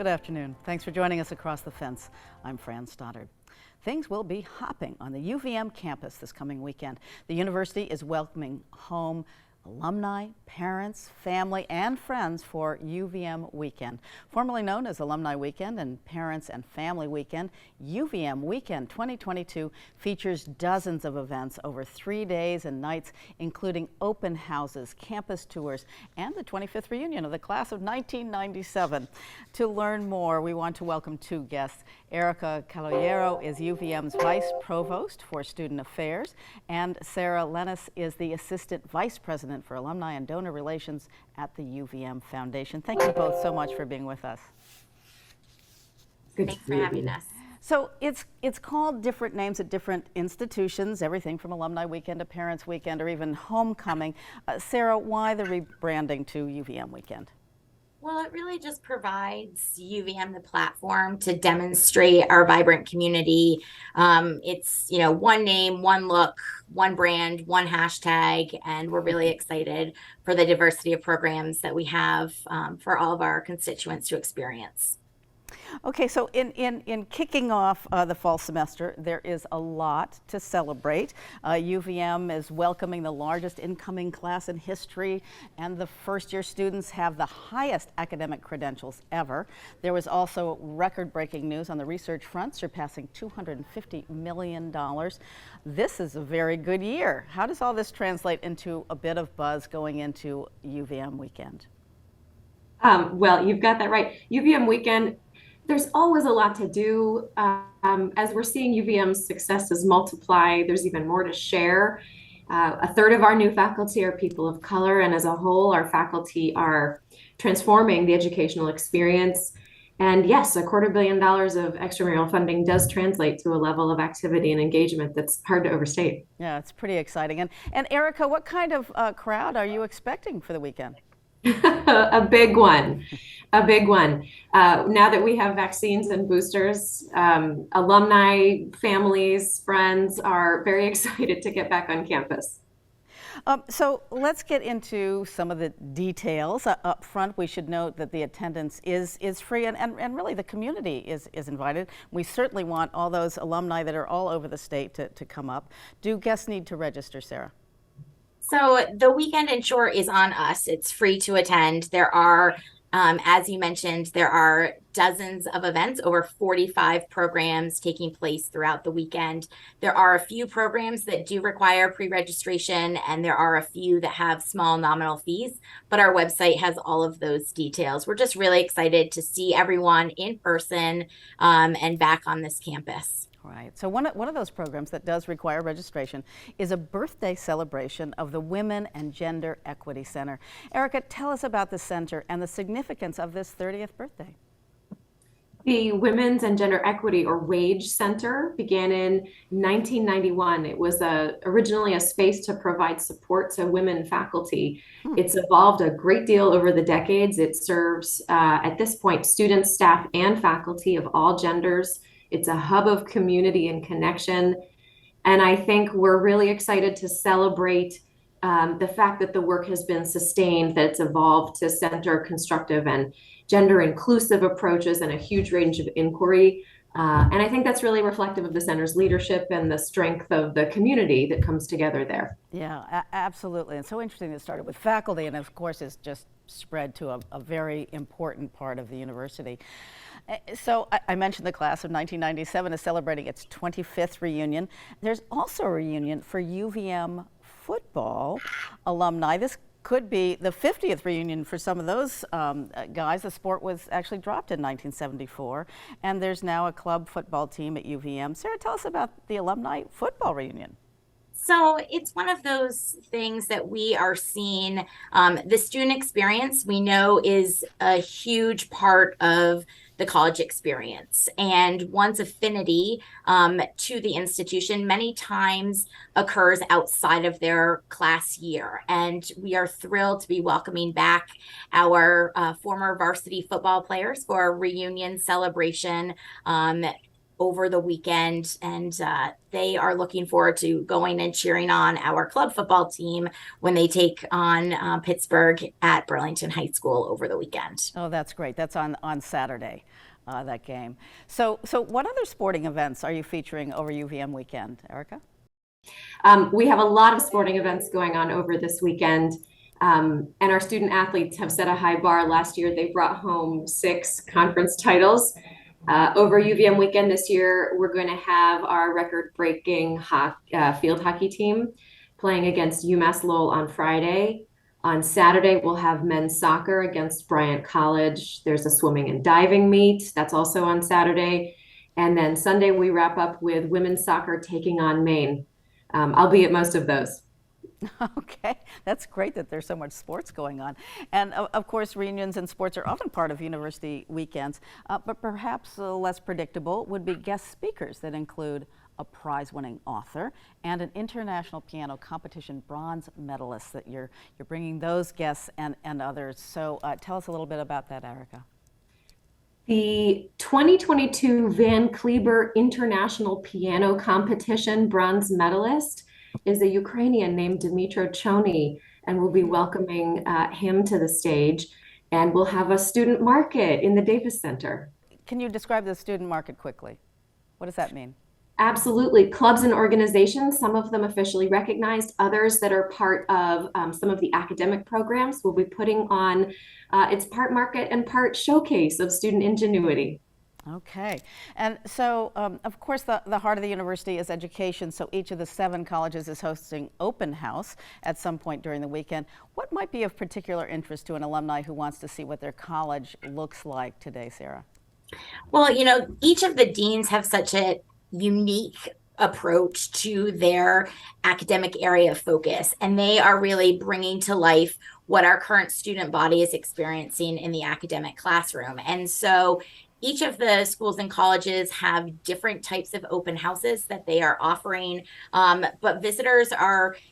Good afternoon. Thanks for joining us across the fence. I'm Fran Stoddard. Things will be hopping on the UVM campus this coming weekend. The university is welcoming home alumni, parents, family, and friends for UVM Weekend. Formerly known as Alumni Weekend and Parents and Family Weekend, UVM Weekend 2022 features dozens of events over 3 days and nights, including open houses, campus tours, and the 25th reunion of the class of 1997. To learn more, we want to welcome two guests. Erica Caballero is UVM's Vice Provost for Student Affairs, and Sarah Lennis is the Assistant Vice President for Alumni and Donor Relations at the UVM Foundation. Thank you both so much for being with us. Thanks for having us. So it's called different names at different institutions, everything from Alumni Weekend to Parents Weekend or even Homecoming. Sarah, why the rebranding to UVM Weekend? Well, it really just provides UVM the platform to demonstrate our vibrant community. It's, one name, one look, one brand, one hashtag, and we're really excited for the diversity of programs that we have for all of our constituents to experience. Okay, so in kicking off the fall semester, there is a lot to celebrate. UVM is welcoming the largest incoming class in history, and the first-year students have the highest academic credentials ever. There was also record-breaking news on the research front, surpassing $250 million. This is a very good year. How does all this translate into a bit of buzz going into UVM Weekend? Well, you've got that right. UVM Weekend, there's always a lot to do. As we're seeing UVM's successes multiply, there's even more to share. A third of our new faculty are people of color, and as a whole, our faculty are transforming the educational experience. And yes, $250 million of extramural funding does translate to a level of activity and engagement that's hard to overstate. Yeah, it's pretty exciting. And Erica, what kind of crowd are you expecting for the weekend? A big one, a big one. Now that we have vaccines and boosters, alumni, families, friends are very excited to get back on campus. So let's get into some of the details. Up front, we should note that the attendance is free and really the community is invited. We certainly want all those alumni that are all over the state to come up. Do guests need to register, Sarah? So the weekend, in short, is on us. It's free to attend. There are, as you mentioned, there are dozens of events, over 45 programs taking place throughout the weekend. There are a few programs that do require pre-registration, and there are a few that have small nominal fees, but our website has all of those details. We're just really excited to see everyone in person and back on this campus. Right. So one of those programs that does require registration is a birthday celebration of the Women and Gender Equity Center. Erica, tell us about the center and the significance of this 30th birthday. The Women's and Gender Equity, or WAGE Center, began in 1991. It was originally a space to provide support to women faculty. It's evolved a great deal over the decades. It serves, at this point, students, staff, and faculty of all genders. It's a hub of community and connection. And I think we're really excited to celebrate the fact that the work has been sustained, that it's evolved to center constructive and gender inclusive approaches and a huge range of inquiry. And I think that's really reflective of the center's leadership and the strength of the community that comes together there. Yeah, absolutely. And so interesting that it started with faculty and of course it's just spread to a very important part of the university. So I mentioned the class of 1997 is celebrating its 25th reunion. There's also a reunion for UVM football alumni. This could be the 50th reunion for some of those guys. The sport was actually dropped in 1974, and there's now a club football team at UVM. Sarah, tell us about the alumni football reunion. So it's one of those things that we are seeing. The student experience, we know, is a huge part of the college experience, and one's affinity to the institution many times occurs outside of their class year. And we are thrilled to be welcoming back our former varsity football players for a reunion celebration. over the weekend, and they are looking forward to going and cheering on our club football team when they take on Pittsburgh at Burlington High School over the weekend. Oh, that's great. That's on Saturday, that game. So what other sporting events are you featuring over UVM weekend, Erica? We have a lot of sporting events going on over this weekend. And our student athletes have set a high bar. Last year, they brought home 6 conference titles. Over UVM weekend this year, we're going to have our record-breaking field hockey team playing against UMass Lowell on Friday. On Saturday, we'll have men's soccer against Bryant College. There's a swimming and diving meet. That's also on Saturday. And then Sunday, we wrap up with women's soccer taking on Maine. I'll be at most of those. Okay, that's great that there's so much sports going on. And of course, reunions and sports are often part of university weekends, but perhaps less predictable would be guest speakers that include a prize-winning author and an international piano competition bronze medalist. That you're bringing those guests and others. So tell us a little bit about that, Erica. The 2022 Van Kleber International Piano Competition bronze medalist is a Ukrainian named Dmytro Chony, and we'll be welcoming him to the stage. And we'll have a student market in the Davis Center. Can you describe the student market quickly? What does that mean? Absolutely. Clubs and organizations, some of them officially recognized, others that are part of some of the academic programs, will be putting on its part market and part showcase of student ingenuity. Okay. And so, of course, the heart of the university is education, so each of the 7 colleges is hosting open house at some point during the weekend. What might be of particular interest to an alumni who wants to see what their college looks like today, Sarah? Well, each of the deans have such a unique approach to their academic area of focus, and they are really bringing to life what our current student body is experiencing in the academic classroom. And so each of the schools and colleges have different types of open houses that they are offering, but visitors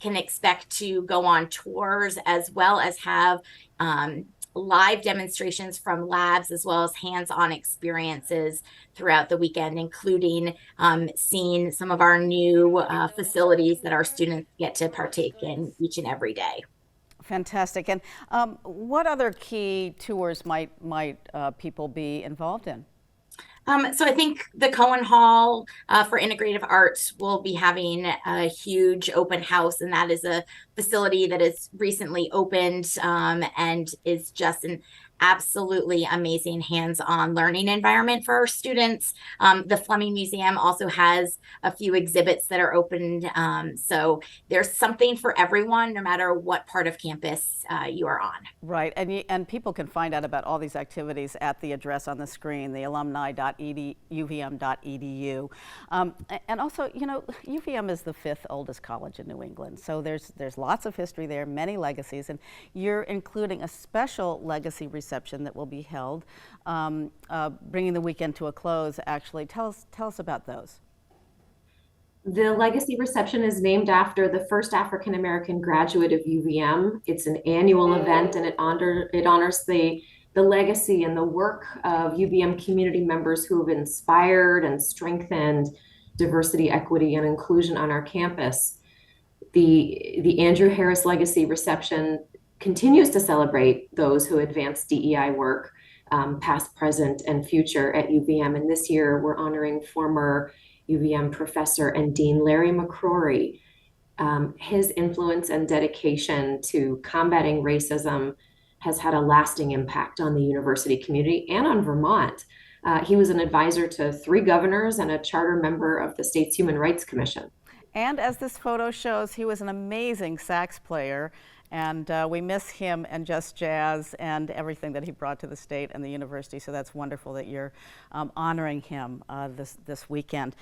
can expect to go on tours as well as have live demonstrations from labs as well as hands-on experiences throughout the weekend, including seeing some of our new facilities that our students get to partake in each and every day. Fantastic. And what other key tours might people be involved in? So I think the Cohen Hall for Integrative Arts will be having a huge open house, and that is a facility that is recently opened and is just an absolutely amazing hands-on learning environment for our students. The Fleming Museum also has a few exhibits that are open. So there's something for everyone, no matter what part of campus you are on. Right, and people can find out about all these activities at the address on the screen, the alumni.uvm.edu. And also, UVM is the 5th oldest college in New England, so there's lots of history there, many legacies, and you're including a special legacy reception that will be held, bringing the weekend to a close. Actually, tell us about those. The legacy reception is named after the first African-American graduate of UVM. It's an annual event, and it honors the legacy and the work of UVM community members who have inspired and strengthened diversity, equity, and inclusion on our campus. The Andrew Harris Legacy Reception continues to celebrate those who advance DEI work, past, present, and future at UVM. And this year, we're honoring former UVM professor and dean Larry McCrory. His influence and dedication to combating racism has had a lasting impact on the university community and on Vermont. He was an advisor to 3 governors and a charter member of the state's Human Rights Commission. And as this photo shows, he was an amazing sax player. And we miss him and Just Jazz and everything that he brought to the state and the university. So that's wonderful that you're honoring him this weekend.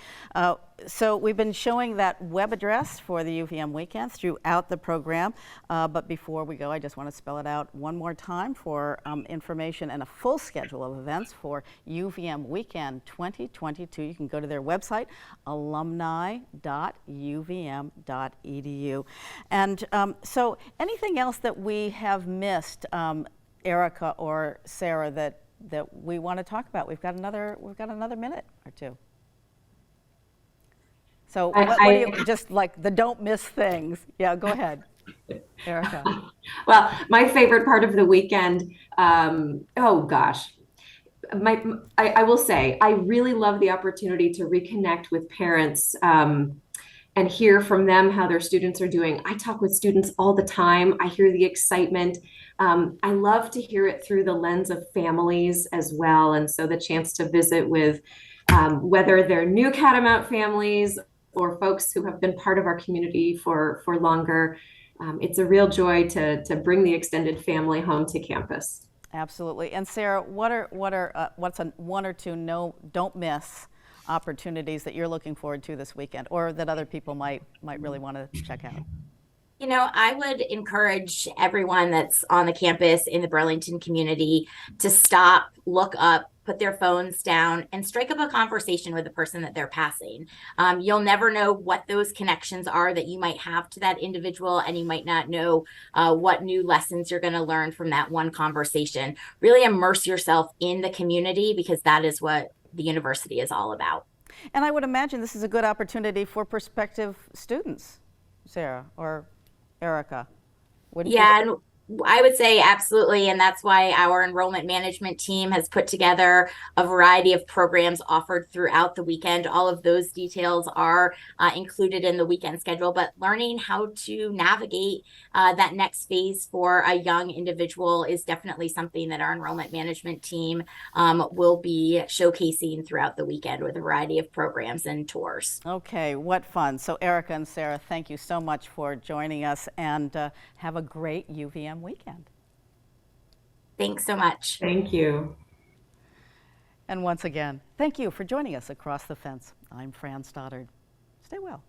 So we've been showing that web address for the UVM Weekend throughout the program. But before we go, I just want to spell it out one more time for information and a full schedule of events for UVM Weekend 2022. You can go to their website, alumni.uvm.edu. And so anything else that we have missed, Erica or Sarah, that we want to talk about? We've got another minute or two. So what do you, just like the don't miss things. Yeah, go ahead, Erica. Well, my favorite part of the weekend, oh gosh, I will say, I really love the opportunity to reconnect with parents and hear from them how their students are doing. I talk with students all the time. I hear the excitement. I love to hear it through the lens of families as well. And so the chance to visit with whether they're new Catamount families or folks who have been part of our community for longer, it's a real joy to bring the extended family home to campus. Absolutely. And Sarah, what's one or two don't miss opportunities that you're looking forward to this weekend, or that other people might really want to check out? You know, I would encourage everyone that's on the campus in the Burlington community to stop, look up, put their phones down, and strike up a conversation with the person that they're passing. You'll never know what those connections are that you might have to that individual, and you might not know what new lessons you're going to learn from that one conversation. Really immerse yourself in the community, because that is what the university is all about. And I would imagine this is a good opportunity for prospective students, Sarah or Erica. Yeah, and I would say absolutely. And that's why our enrollment management team has put together a variety of programs offered throughout the weekend. All of those details are included in the weekend schedule, but learning how to navigate that next phase for a young individual is definitely something that our enrollment management team will be showcasing throughout the weekend with a variety of programs and tours. Okay, what fun. So Erica and Sarah, thank you so much for joining us, and have a great UVM weekend. Thanks so much. Thank you. And once again, thank you for joining us across the fence. I'm Fran Stoddard. Stay well.